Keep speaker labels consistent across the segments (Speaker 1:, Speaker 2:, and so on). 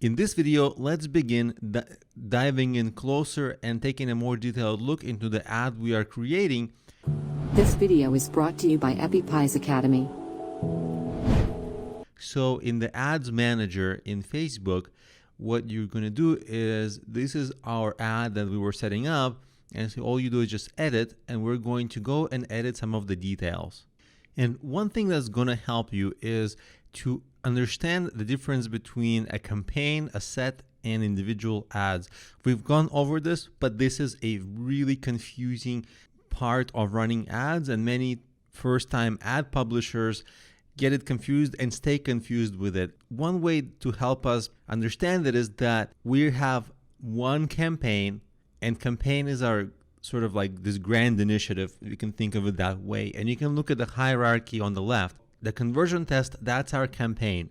Speaker 1: In this video, let's begin diving in closer and taking a more detailed look into the ad we are creating.
Speaker 2: This video is brought to you by EpiPies Academy.
Speaker 1: So in the ads manager in Facebook, what you're going to do is, this is our ad that we were setting up. And so all you do is just edit, and we're going to go and edit some of the details. And one thing that's going to help you is to understand the difference between a campaign, a set, and individual ads. We've gone over this, but this is a really confusing part of running ads, and many first-time ad publishers get it confused and stay confused with it. One way to help us understand it is that we have one campaign, and campaign is our sort of like this grand initiative. You can think of it that way. And you can look at the hierarchy on the left. The conversion test, that's our campaign.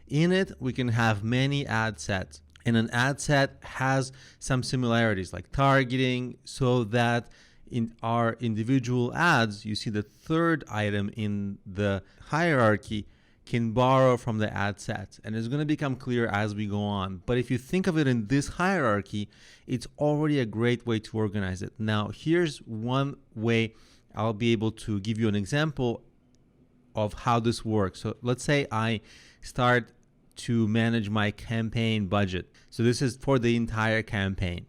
Speaker 1: In it, we can have many ad sets. And an ad set has some similarities like targeting, so that in our individual ads, you see the third item in the hierarchy can borrow from the ad sets, and it's going to become clear as we go on. But if you think of it in this hierarchy, it's already a great way to organize it. Now, here's one way I'll be able to give you an example of how this works. So let's say I start to manage my campaign budget. So this is for the entire campaign.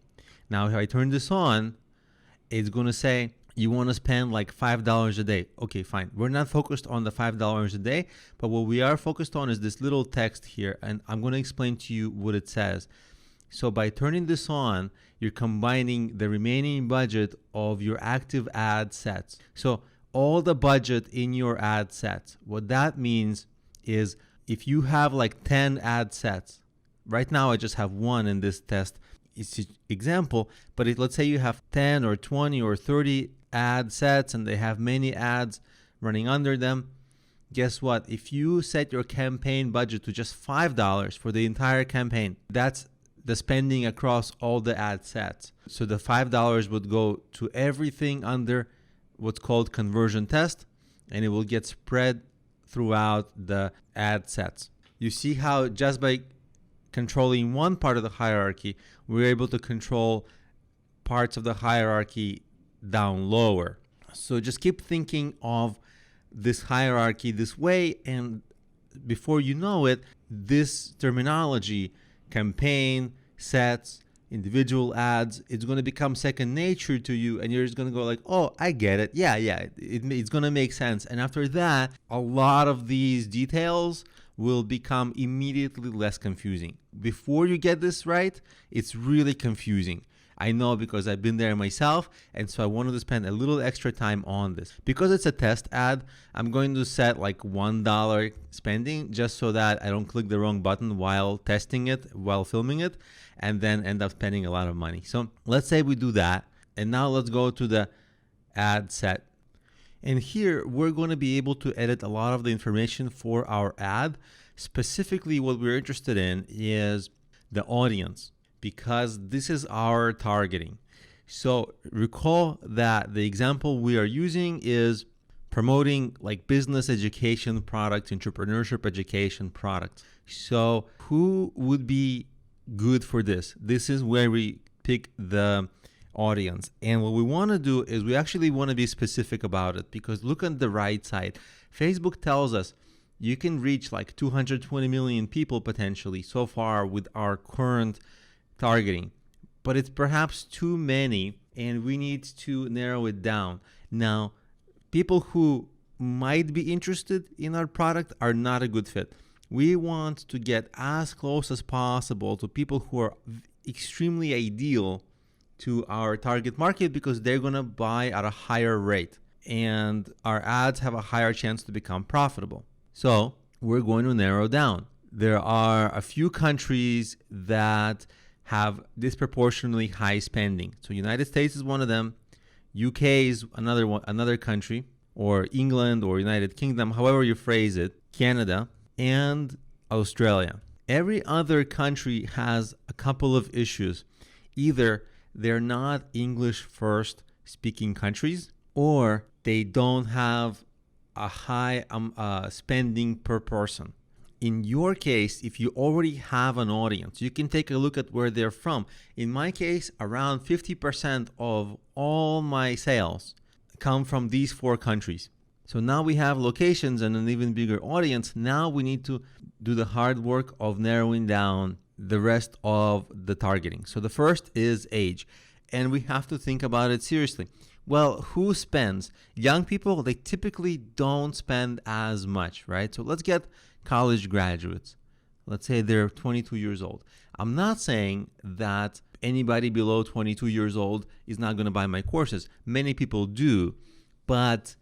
Speaker 1: Now, if I turn this on, it's going to say, you want to spend like $5 a day. Okay, fine. We're not focused on the $5 a day, but what we are focused on is this little text here, and I'm going to explain to you what it says. So by turning this on, you're combining the remaining budget of your active ad sets. So all the budget in your ad sets, what that means is if you have like 10 ad sets, right now I just have one in this test, it's an example, but let's say you have 10 or 20 or 30 ad sets and they have many ads running under them. Guess what? If you set your campaign budget to just $5 for the entire campaign, that's the spending across all the ad sets. So the $5 would go to everything under what's called conversion test, and it will get spread throughout the ad sets. You see how just by controlling one part of the hierarchy, we're able to control parts of the hierarchy down lower. So just keep thinking of this hierarchy this way, and before you know it, this terminology, campaign, sets, individual ads, it's going to become second nature to you, and you're just going to go like, oh, I get it. Yeah, it's going to make sense. And after that, a lot of these details will become immediately less confusing. Before you get this right, it's really confusing. I know, because I've been there myself, and so I wanted to spend a little extra time on this. Because it's a test ad, I'm going to set like $1 spending, just so that I don't click the wrong button while testing it, while filming it, and then end up spending a lot of money. So let's say we do that, and now let's go to the ad set. And here we're going to be able to edit a lot of the information for our ad. Specifically, what we're interested in is the audience, because this is our targeting. So recall that the example we are using is promoting like business education products, entrepreneurship education products. So who would be good for this? This is where we pick the audience. And what we want to do is we actually want to be specific about it, because look on the right side. Facebook tells us you can reach like 220 million people potentially so far with our current targeting, but it's perhaps too many, and we need to narrow it down. Now, people who might be interested in our product are not a good fit. We want to get as close as possible to people who are extremely ideal to our target market, because they're going to buy at a higher rate, and our ads have a higher chance to become profitable. So we're going to narrow down. There are a few countries that have disproportionately high spending. So United States is one of them. UK is another country, or England or United Kingdom, however you phrase it, Canada, and Australia. Every other country has a couple of issues. Either they're not English first speaking countries, or they don't have a high spending per person. In your case, if you already have an audience, you can take a look at where they're from. In my case, around 50% of all my sales come from these 4 countries. So now we have locations and an even bigger audience. Now we need to do the hard work of narrowing down the rest of the targeting. So the first is age, and we have to think about it seriously. Well, who spends? Young people, they typically don't spend as much, right? So let's get college graduates. Let's say they're 22 years old. I'm not saying that anybody below 22 years old is not going to buy my courses. Many people do, but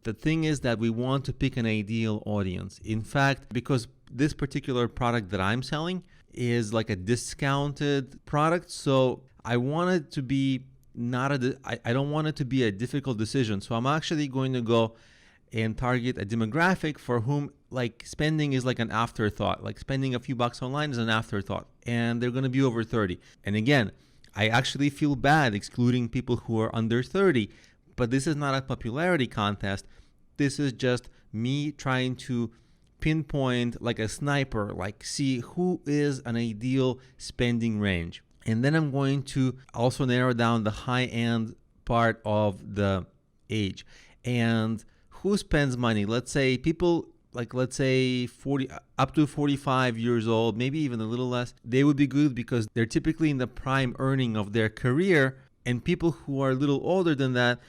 Speaker 1: the thing is that we want to pick an ideal audience. In fact, because this particular product that I'm selling is like a discounted product, so I want it to be I don't want it to be a difficult decision. So I'm actually going to go and target a demographic for whom like spending is like an afterthought. Like spending a few bucks online is an afterthought, and they're going to be over 30. And again, I actually feel bad excluding people who are under 30. But this is not a popularity contest. This is just me trying to pinpoint like a sniper, like see who is an ideal spending range. And then I'm going to also narrow down the high-end part of the age. And who spends money? Let's say people like, let's say 40 up to 45 years old, maybe even a little less. They would be good because they're typically in the prime earning of their career. And people who are a little older than that,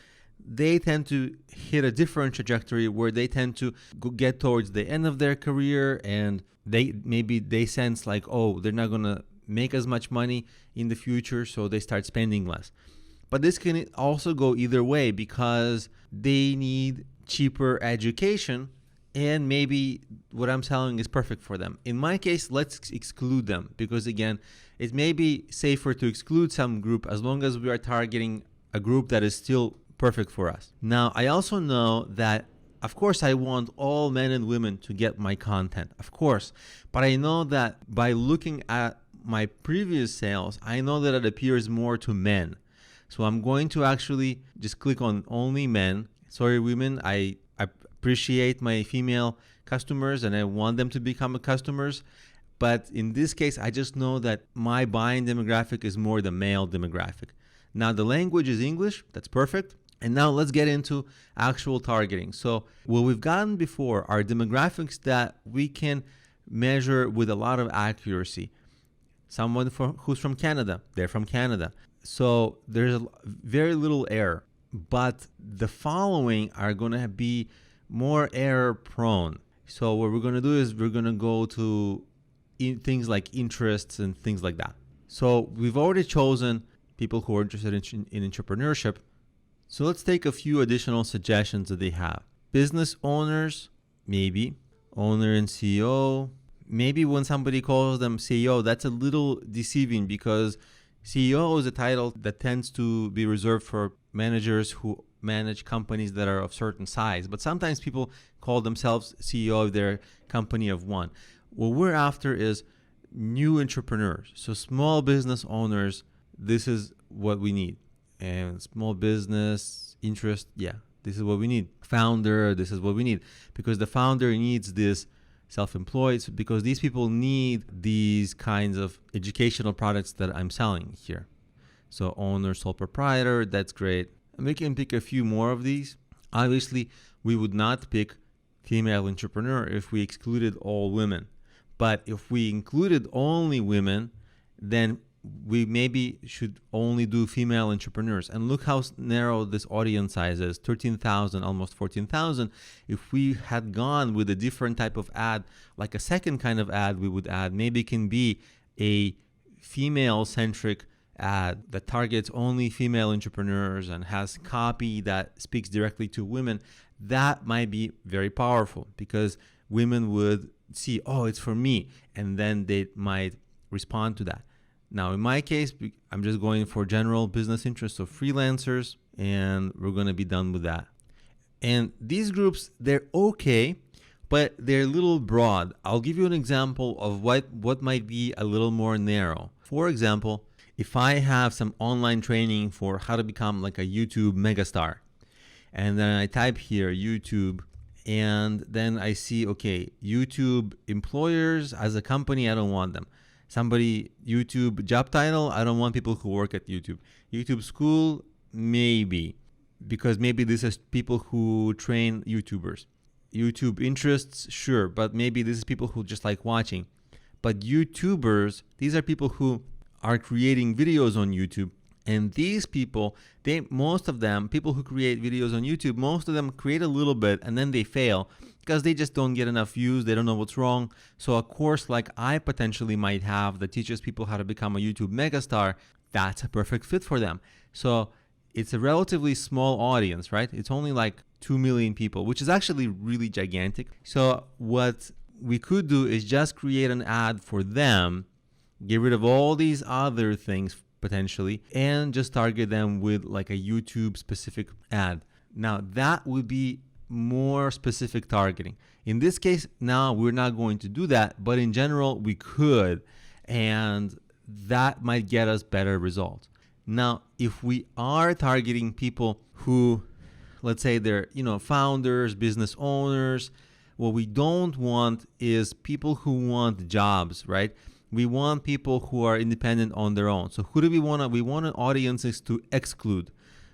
Speaker 1: they tend to hit a different trajectory where they tend to get towards the end of their career, and they sense like, oh, they're not going to make as much money in the future, so they start spending less. But this can also go either way because they need cheaper education, and maybe what I'm selling is perfect for them. In my case, let's exclude them because, again, it may be safer to exclude some group as long as we are targeting a group that is still perfect for us. Now, I also know that, of course, I want all men and women to get my content, of course. But I know that by looking at my previous sales, I know that it appears more to men. So I'm going to actually just click on only men. Sorry, women, I appreciate my female customers and I want them to become customers. But in this case, I just know that my buying demographic is more the male demographic. Now, the language is English. That's perfect. And now let's get into actual targeting. So what we've gotten before are demographics that we can measure with a lot of accuracy. Someone who's from Canada, they're from Canada. So there's very little error. But the following are going to be more error prone. So what we're going to do is we're going to go to things like interests and things like that. So we've already chosen people who are interested in entrepreneurship. So let's take a few additional suggestions that they have. Business owners, maybe. Owner and CEO. Maybe when somebody calls them CEO, that's a little deceiving because CEO is a title that tends to be reserved for managers who manage companies that are of certain size. But sometimes people call themselves CEO of their company of one. What we're after is new entrepreneurs. So small business owners, this is what we need. And small business interest, this is what we need. Founder, this is what we need. Because the founder needs this self-employed, because these people need these kinds of educational products that I'm selling here. So owner, sole proprietor, that's great. And we can pick a few more of these. Obviously, we would not pick female entrepreneur if we excluded all women. But if we included only women, then we maybe should only do female entrepreneurs. And look how narrow this audience size is, 13,000, almost 14,000. If we had gone with a different type of ad, like a second kind of ad we would add, maybe it can be a female-centric ad that targets only female entrepreneurs and has copy that speaks directly to women, that might be very powerful because women would see, oh, it's for me, and then they might respond to that. Now, in my case, I'm just going for general business interests of freelancers, and we're going to be done with that. And these groups, they're okay, but they're a little broad. I'll give you an example of what might be a little more narrow. For example, if I have some online training for how to become like a YouTube megastar, and then I type here YouTube, and then I see, okay, YouTube employers as a company, I don't want them. Somebody, YouTube job title, I don't want people who work at YouTube. YouTube school, maybe, because maybe this is people who train YouTubers. YouTube interests, sure, but maybe this is people who just like watching. But YouTubers, these are people who are creating videos on YouTube. And these people, most of them, people who create videos on YouTube, most of them create a little bit and then they fail because they just don't get enough views. They don't know what's wrong. So a course like I potentially might have that teaches people how to become a YouTube megastar, that's a perfect fit for them. So it's a relatively small audience, right? It's only like 2 million people, which is actually really gigantic. So what we could do is just create an ad for them, get rid of all these other things potentially, and just target them with like a YouTube specific ad. Now that would be more specific targeting. In this case, now we're not going to do that, but in general we could, and that might get us better results. Now, if we are targeting people who, let's say they're, founders, business owners, what we don't want is people who want jobs, right? We want people who are independent on their own. So who do we want? We want audiences to exclude.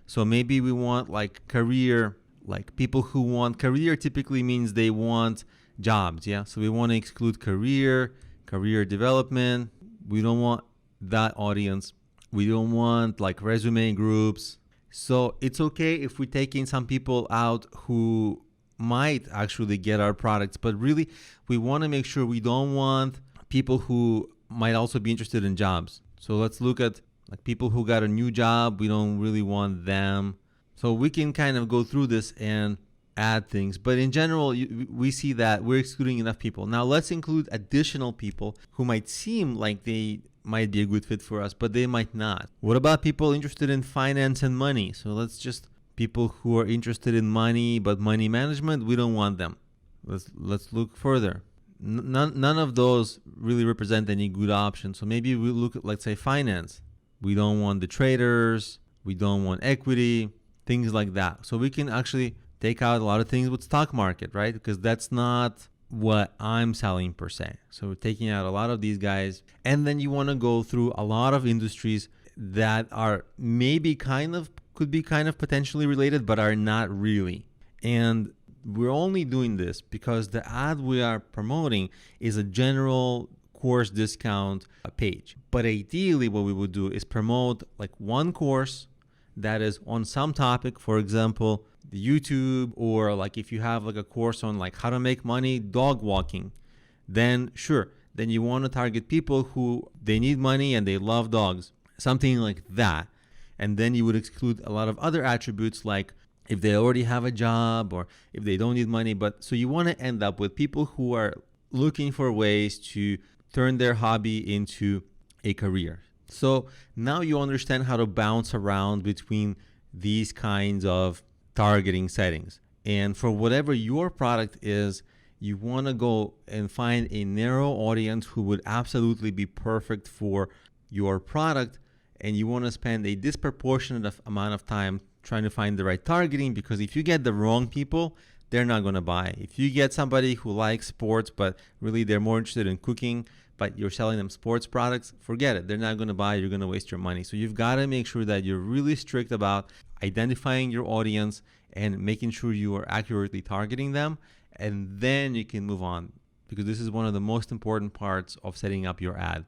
Speaker 1: So maybe we want like career, like people who want career typically means they want jobs. Yeah. So we want to exclude career development. We don't want that audience. We don't want like resume groups. So it's okay if we take in some people out who might actually get our products, but really we want to make sure we don't want people who might also be interested in jobs. So let's look at like people who got a new job. We don't really want them. So we can kind of go through this and add things. But in general, we see that we're excluding enough people. Now let's include additional people who might seem like they might be a good fit for us, but they might not. What about people interested in finance and money? So let's just people who are interested in money, but money management, we don't want them. Let's look further. None of those really represent any good options. So maybe we look at, let's say, finance. We don't want the traders. We don't want equity, things like that. So we can actually take out a lot of things with stock market, right? Because that's not what I'm selling per se. So we're taking out a lot of these guys. And then you want to go through a lot of industries that are maybe could be potentially related, but are not really. And we're only doing this because the ad we are promoting is a general course discount page. But ideally what we would do is promote like one course that is on some topic, for example, the YouTube, or like if you have like a course on like how to make money dog walking, then sure, then you want to target people who they need money and they love dogs, something like that. And then you would exclude a lot of other attributes like if they already have a job or if they don't need money. But so you want to end up with people who are looking for ways to turn their hobby into a career. So now you understand how to bounce around between these kinds of targeting settings. And for whatever your product is, you want to go and find a narrow audience who would absolutely be perfect for your product. And you want to spend a disproportionate amount of time trying to find the right targeting, because if you get the wrong people, they're not going to buy. If you get somebody who likes sports, but really they're more interested in cooking, but you're selling them sports products, forget it. They're not going to buy. You're going to waste your money. So you've got to make sure that you're really strict about identifying your audience and making sure you are accurately targeting them. And then you can move on, because this is one of the most important parts of setting up your ad.